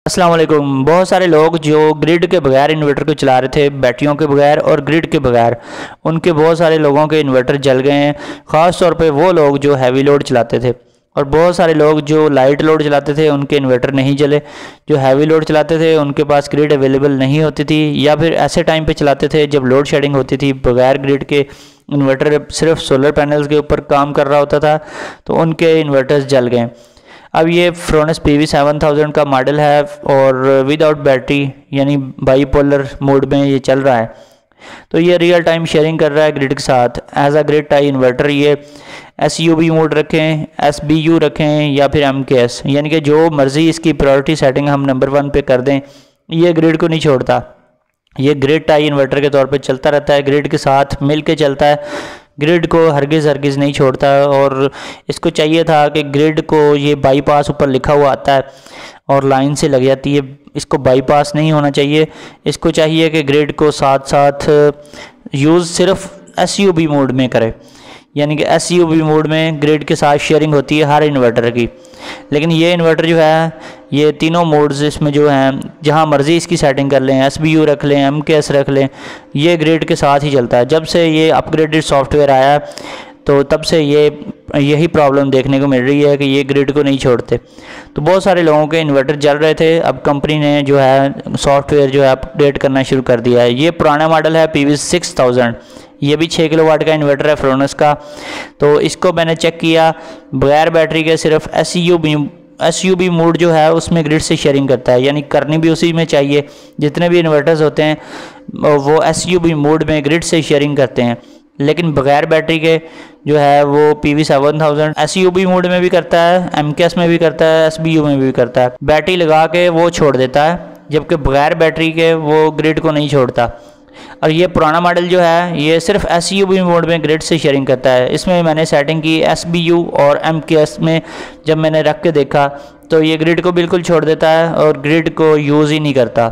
अस्सलाम वालेकुम। बहुत सारे लोग जो ग्रिड के बगैर इन्वर्टर को चला रहे थे, बैटरियों के बगैर और ग्रिड के बगैर, उनके बहुत सारे लोगों के इन्वर्टर जल गए हैं। ख़ास तौर पे वो लोग जो हैवी लोड चलाते थे, और बहुत सारे लोग जो लाइट लोड चलाते थे उनके इन्वर्टर नहीं जले। जो हैवी लोड चलाते थे उनके पास ग्रिड अवेलेबल नहीं होती थी, या फिर ऐसे टाइम पे चलाते थे जब लोड शेडिंग होती थी, बगैर ग्रिड के इन्वर्टर सिर्फ सोलर पैनल्स के ऊपर काम कर रहा होता था, तो उनके इन्वर्टर्स जल गए। अब ये फ्रोनस PV7000 का मॉडल है और विदाउट बैटरी यानी बाईपोलर मोड में ये चल रहा है। तो ये रियल टाइम शेयरिंग कर रहा है ग्रिड के साथ as a grid tie inverter. ये SUB मोड रखें, SBU रखें या फिर MKS, यानी कि जो मर्ज़ी इसकी प्रायोरिटी सेटिंग हम नंबर 1 पे कर दें, ये ग्रिड को नहीं छोड़ता। ये ग्रिड टाई इन्वर्टर के तौर पे चलता रहता है, ग्रिड के साथ मिल के चलता है, ग्रिड को हरगिज़ नहीं छोड़ता। और इसको चाहिए था कि ग्रिड को, ये बाईपास ऊपर लिखा हुआ आता है और लाइन से लग जाती है, इसको बाईपास नहीं होना चाहिए। इसको चाहिए कि ग्रिड को साथ साथ यूज़ सिर्फ SUB मोड में करे, यानी कि SUB मोड में ग्रिड के साथ शेयरिंग होती है हर इन्वर्टर की। लेकिन ये इन्वर्टर जो है, ये तीनों मोड्स इसमें जो हैं, जहाँ मर्ज़ी इसकी सेटिंग कर लें, SBU रख लें, MKS रख लें, ये ग्रिड के साथ ही चलता है। जब से ये अपग्रेडेड सॉफ्टवेयर आया तो तब से यही प्रॉब्लम देखने को मिल रही है कि ये ग्रिड को नहीं छोड़ते। तो बहुत सारे लोगों के इन्वर्टर जल रहे थे। अब कंपनी ने जो है सॉफ्टवेयर जो है अपडेट करना शुरू कर दिया है। ये पुराना मॉडल है PV6000, ये भी 6 किलोवाट का इन्वर्टर है फ्रोनस का। तो इसको मैंने चेक किया, बगैर बैटरी के सिर्फ SUB मोड जो है उसमें ग्रिड से शेयरिंग करता है, यानी करनी भी उसी में चाहिए। जितने भी इन्वर्टर्स होते हैं वो SUB मोड में ग्रिड से शेयरिंग करते हैं, लेकिन बगैर बैटरी के जो है वो PV7000 SUB मोड में भी करता है, MKS में भी करता है, SBU में भी करता है। बैटरी लगा के वो छोड़ देता है, जबकि बगैर बैटरी के वो ग्रिड को नहीं छोड़ता। और ये पुराना मॉडल जो है ये सिर्फ SUB मोड में ग्रिड से शेयरिंग करता है। इसमें मैंने सेटिंग की SBU और MKS में, जब मैंने रख के देखा तो ये ग्रिड को बिल्कुल छोड़ देता है और ग्रिड को यूज़ ही नहीं करता,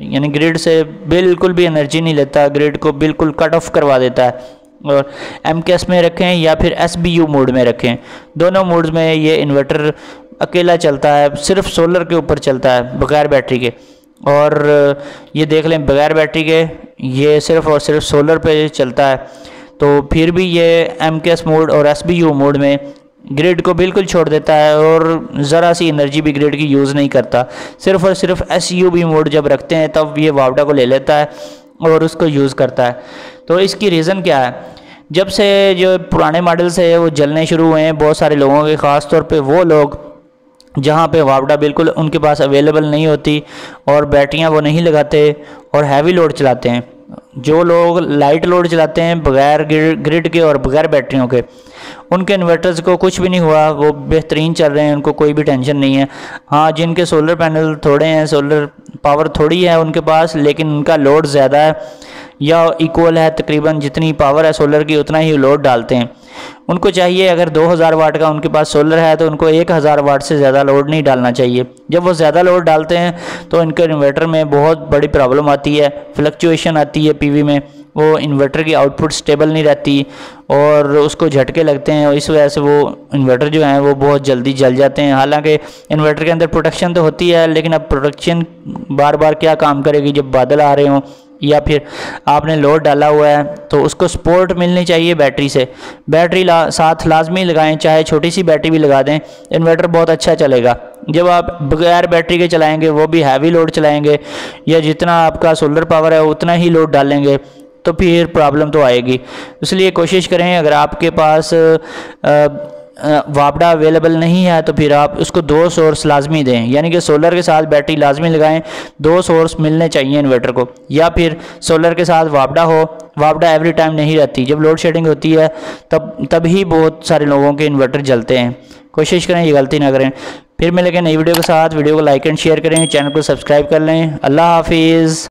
यानी ग्रिड से बिल्कुल भी एनर्जी नहीं लेता, ग्रिड को बिल्कुल कट ऑफ करवा देता है। और MKS में रखें या फिर SBU मोड में रखें, दोनों मोड्स में ये इन्वर्टर अकेला चलता है, सिर्फ सोलर के ऊपर चलता है बगैर बैटरी के। और ये देख लें, बगैर बैटरी के ये सिर्फ और सिर्फ सोलर पे चलता है। तो फिर भी ये MKS मोड और SBU मोड में ग्रिड को बिल्कुल छोड़ देता है और ज़रा सी एनर्जी भी ग्रिड की यूज़ नहीं करता। सिर्फ और सिर्फ SUB मोड जब रखते हैं तब ये वावडा को ले लेता है और उसको यूज़ करता है। तो इसकी रीज़न क्या है? जब से जो पुराने मॉडल्स है वो जलने शुरू हुए हैं बहुत सारे लोगों के, ख़ास तौर पे वो लोग जहाँ पे वावडा बिल्कुल उनके पास अवेलेबल नहीं होती और बैटरियाँ वो नहीं लगाते और हैवी लोड चलाते हैं। जो लोग लाइट लोड चलाते हैं बगैर ग्रिड के और बगैर बैटरियों के, उनके इन्वर्टर्स को कुछ भी नहीं हुआ, वो बेहतरीन चल रहे हैं, उनको कोई भी टेंशन नहीं है। हाँ, जिनके सोलर पैनल थोड़े हैं, सोलर पावर थोड़ी है उनके पास, लेकिन उनका लोड ज़्यादा है या इक्वल है, तकरीबन जितनी पावर है सोलर की उतना ही लोड डालते हैं। उनको चाहिए, अगर 2000 वाट का उनके पास सोलर है तो उनको 1000 वाट से ज़्यादा लोड नहीं डालना चाहिए। जब वो ज़्यादा लोड डालते हैं तो इनके इन्वर्टर में बहुत बड़ी प्रॉब्लम आती है, फ्लक्चुएशन आती है PV में, वो इन्वर्टर की आउटपुट स्टेबल नहीं रहती और उसको झटके लगते हैं और इस वजह से वो इन्वर्टर जो हैं वो बहुत जल्दी जल जाते हैं। हालांकि इन्वर्टर के अंदर प्रोटेक्शन तो होती है, लेकिन अब प्रोटेक्शन बार बार क्या काम करेगी जब बादल आ रहे हों या फिर आपने लोड डाला हुआ है, तो उसको सपोर्ट मिलनी चाहिए बैटरी से। बैटरी साथ लाजमी लगाएं, चाहे छोटी सी बैटरी भी लगा दें, इन्वर्टर बहुत अच्छा चलेगा। जब आप बगैर बैटरी के चलाएंगे, वो भी हैवी लोड चलाएंगे या जितना आपका सोलर पावर है उतना ही लोड डालेंगे, तो फिर प्रॉब्लम तो आएगी। इसलिए कोशिश करें, अगर आपके पास वावडा अवेलेबल नहीं है तो फिर आप उसको 2 सोर्स लाजमी दें, यानी कि सोलर के साथ बैटरी लाजमी लगाएं। 2 सोर्स मिलने चाहिए इन्वर्टर को, या फिर सोलर के साथ वावडा हो। वावडा एवरी टाइम नहीं रहती, जब लोड शेडिंग होती है तब ही बहुत सारे लोगों के इन्वर्टर जलते हैं। कोशिश करें ये गलती ना करें। फिर मिलेंगे नई वीडियो के साथ। वीडियो को लाइक एंड शेयर करें, चैनल को सब्सक्राइब कर लें। अल्लाह हाफिज़।